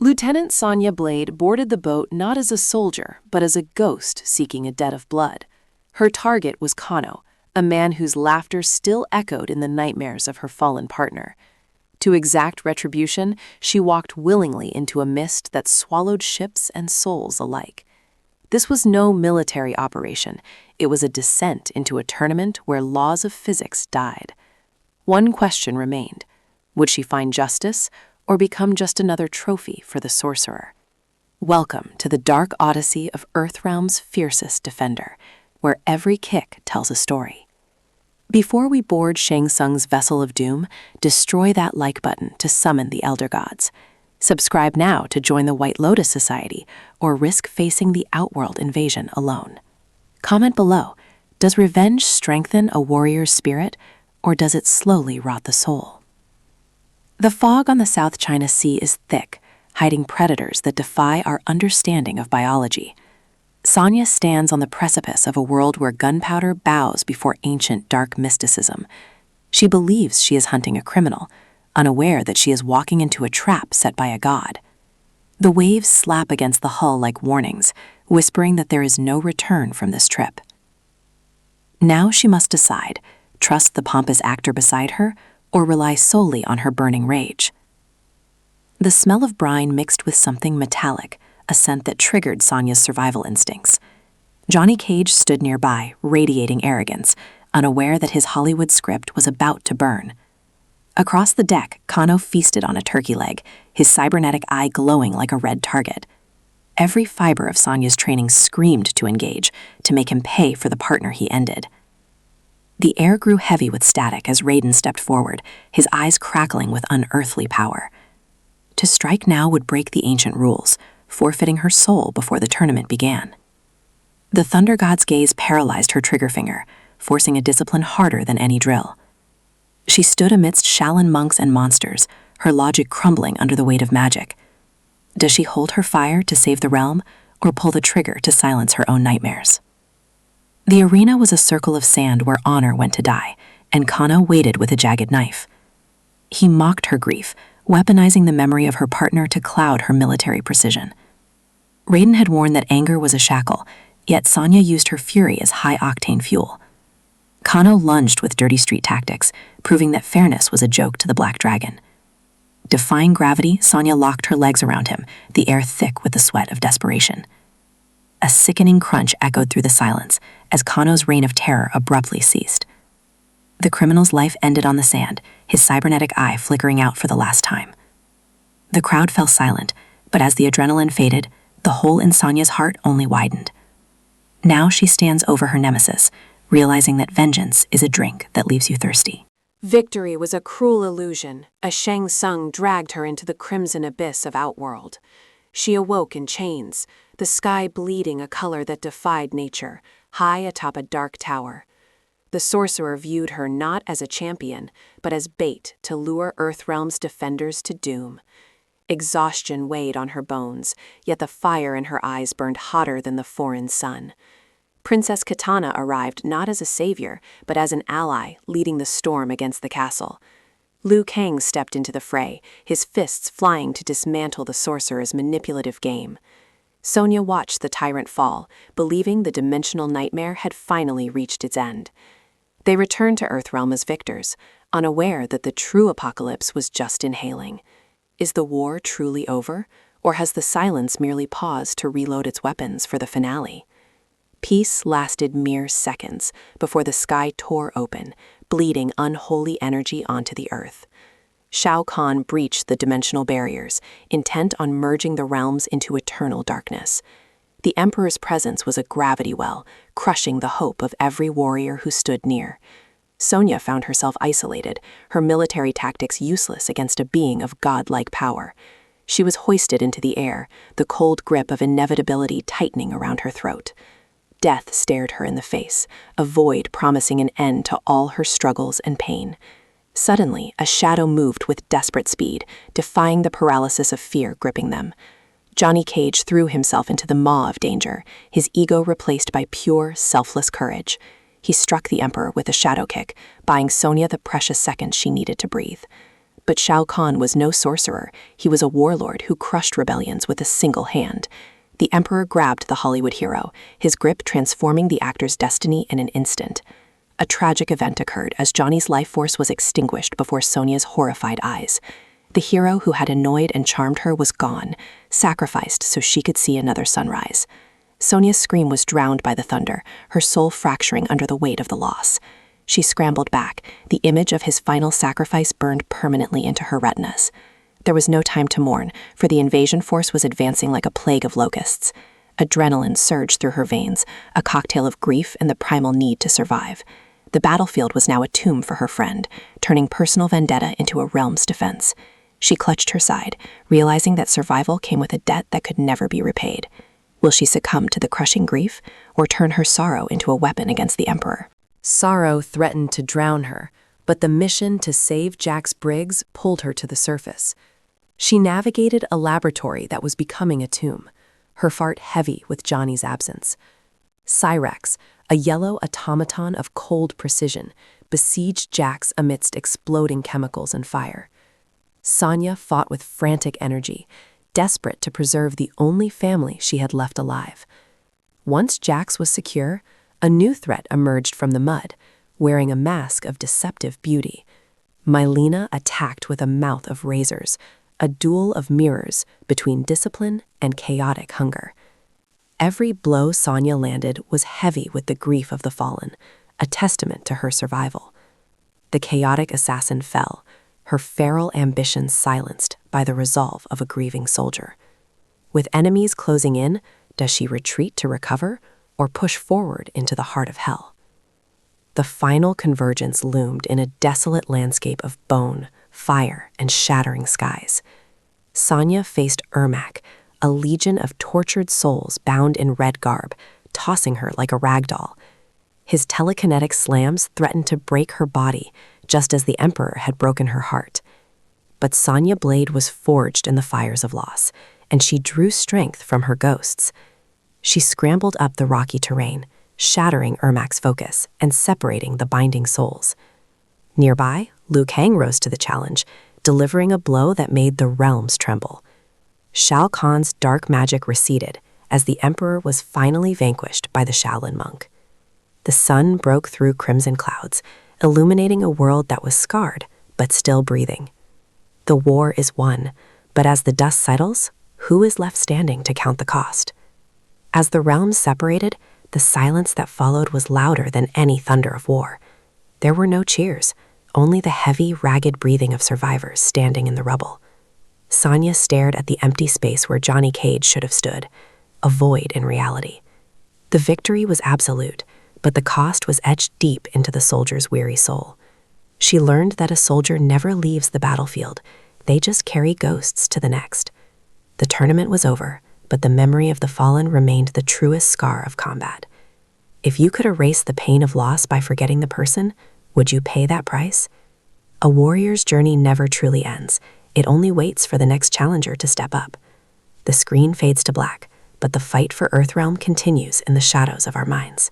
Lieutenant Sonya Blade boarded the boat not as a soldier, but as a ghost seeking a debt of blood. Her target was Kano, a man whose laughter still echoed in the nightmares of her fallen partner. To exact retribution, she walked willingly into a mist that swallowed ships and souls alike. This was no military operation. It was a descent into a tournament where laws of physics died. One question remained. Would she find justice, or become just another trophy for the sorcerer? Welcome to the dark odyssey of Earthrealm's fiercest defender, where every kick tells a story. Before we board Shang Tsung's vessel of doom, destroy that like button to summon the Elder Gods. Subscribe now to join the White Lotus Society or risk facing the Outworld invasion alone. Comment below, does revenge strengthen a warrior's spirit, or does it slowly rot the soul? The fog on the South China Sea is thick, hiding predators that defy our understanding of biology. Sonya stands on the precipice of a world where gunpowder bows before ancient dark mysticism. She believes she is hunting a criminal, unaware that she is walking into a trap set by a god. The waves slap against the hull like warnings, whispering that there is no return from this trip. Now she must decide, trust the pompous actor beside her, or rely solely on her burning rage. The smell of brine mixed with something metallic, a scent that triggered Sonya's survival instincts. Johnny Cage stood nearby, radiating arrogance, unaware that his Hollywood script was about to burn. Across the deck, Kano feasted on a turkey leg, his cybernetic eye glowing like a red target. Every fiber of Sonya's training screamed to engage, to make him pay for the partner he ended. The air grew heavy with static as Raiden stepped forward, his eyes crackling with unearthly power. To strike now would break the ancient rules, forfeiting her soul before the tournament began. The Thunder God's gaze paralyzed her trigger finger, forcing a discipline harder than any drill. She stood amidst Shaolin monks and monsters, her logic crumbling under the weight of magic. Does she hold her fire to save the realm, or pull the trigger to silence her own nightmares? The arena was a circle of sand where honor went to die, and Kano waited with a jagged knife. He mocked her grief, weaponizing the memory of her partner to cloud her military precision. Raiden had warned that anger was a shackle, yet Sonya used her fury as high-octane fuel. Kano lunged with dirty street tactics, proving that fairness was a joke to the Black Dragon. Defying gravity, Sonya locked her legs around him, the air thick with the sweat of desperation. A sickening crunch echoed through the silence as Kano's reign of terror abruptly ceased. The criminal's life ended on the sand, his cybernetic eye flickering out for the last time. The crowd fell silent, but as the adrenaline faded, the hole in Sonya's heart only widened. Now she stands over her nemesis, realizing that vengeance is a drink that leaves you thirsty. Victory was a cruel illusion. A Shang Tsung dragged her into the crimson abyss of Outworld. She awoke in chains, the sky bleeding a color that defied nature, high atop a dark tower. The sorcerer viewed her not as a champion, but as bait to lure Earthrealm's defenders to doom. Exhaustion weighed on her bones, yet the fire in her eyes burned hotter than the foreign sun. Princess Kitana arrived not as a savior, but as an ally, leading the storm against the castle. Liu Kang stepped into the fray, his fists flying to dismantle the sorcerer's manipulative game. Sonya watched the tyrant fall, believing the dimensional nightmare had finally reached its end. They returned to Earthrealm as victors, unaware that the true apocalypse was just inhaling. Is the war truly over, or has the silence merely paused to reload its weapons for the finale? Peace lasted mere seconds before the sky tore open, bleeding unholy energy onto the earth. Shao Kahn breached the dimensional barriers, intent on merging the realms into eternal darkness. The Emperor's presence was a gravity well, crushing the hope of every warrior who stood near. Sonya found herself isolated, her military tactics useless against a being of godlike power. She was hoisted into the air, the cold grip of inevitability tightening around her throat. Death stared her in the face, a void promising an end to all her struggles and pain. Suddenly, a shadow moved with desperate speed, defying the paralysis of fear gripping them. Johnny Cage threw himself into the maw of danger, his ego replaced by pure, selfless courage. He struck the Emperor with a shadow kick, buying Sonya the precious seconds she needed to breathe. But Shao Kahn was no sorcerer. He was a warlord who crushed rebellions with a single hand. The Emperor grabbed the Hollywood hero, his grip transforming the actor's destiny in an instant. A tragic event occurred as Johnny's life force was extinguished before Sonya's horrified eyes. The hero who had annoyed and charmed her was gone, sacrificed so she could see another sunrise. Sonya's scream was drowned by the thunder, her soul fracturing under the weight of the loss. She scrambled back, the image of his final sacrifice burned permanently into her retinas. There was no time to mourn, for the invasion force was advancing like a plague of locusts. Adrenaline surged through her veins, a cocktail of grief and the primal need to survive. The battlefield was now a tomb for her friend, turning personal vendetta into a realm's defense. She clutched her side, realizing that survival came with a debt that could never be repaid. Will she succumb to the crushing grief, or turn her sorrow into a weapon against the Emperor? Sorrow threatened to drown her, but the mission to save Jax Briggs pulled her to the surface. She navigated a laboratory that was becoming a tomb, her heart heavy with Johnny's absence. Cyrex, a yellow automaton of cold precision, besieged Jax amidst exploding chemicals and fire. Sonya fought with frantic energy, desperate to preserve the only family she had left alive. Once Jax was secure, a new threat emerged from the mud, wearing a mask of deceptive beauty. Mileena attacked with a mouth of razors, a duel of mirrors between discipline and chaotic hunger. Every blow Sonya landed was heavy with the grief of the fallen, a testament to her survival. The chaotic assassin fell, her feral ambitions silenced by the resolve of a grieving soldier. With enemies closing in, does she retreat to recover or push forward into the heart of hell? The final convergence loomed in a desolate landscape of bone, fire, and shattering skies. Sonya faced Ermac, a legion of tortured souls bound in red garb, tossing her like a rag doll. His telekinetic slams threatened to break her body, just as the Emperor had broken her heart. But Sonya Blade was forged in the fires of loss, and she drew strength from her ghosts. She scrambled up the rocky terrain, shattering Ermac's focus and separating the binding souls. Nearby, Liu Kang rose to the challenge, delivering a blow that made the realms tremble. Shao Kahn's dark magic receded as the Emperor was finally vanquished by the Shaolin monk. The sun broke through crimson clouds, illuminating a world that was scarred but still breathing. The war is won, but as the dust settles, who is left standing to count the cost? As the realms separated, the silence that followed was louder than any thunder of war. There were no cheers, only the heavy, ragged breathing of survivors standing in the rubble. Sonya stared at the empty space where Johnny Cage should have stood, a void in reality. The victory was absolute, but the cost was etched deep into the soldier's weary soul. She learned that a soldier never leaves the battlefield, they just carry ghosts to the next. The tournament was over, but the memory of the fallen remained the truest scar of combat. If you could erase the pain of loss by forgetting the person, would you pay that price? A warrior's journey never truly ends. It only waits for the next challenger to step up. The screen fades to black, but the fight for Earthrealm continues in the shadows of our minds.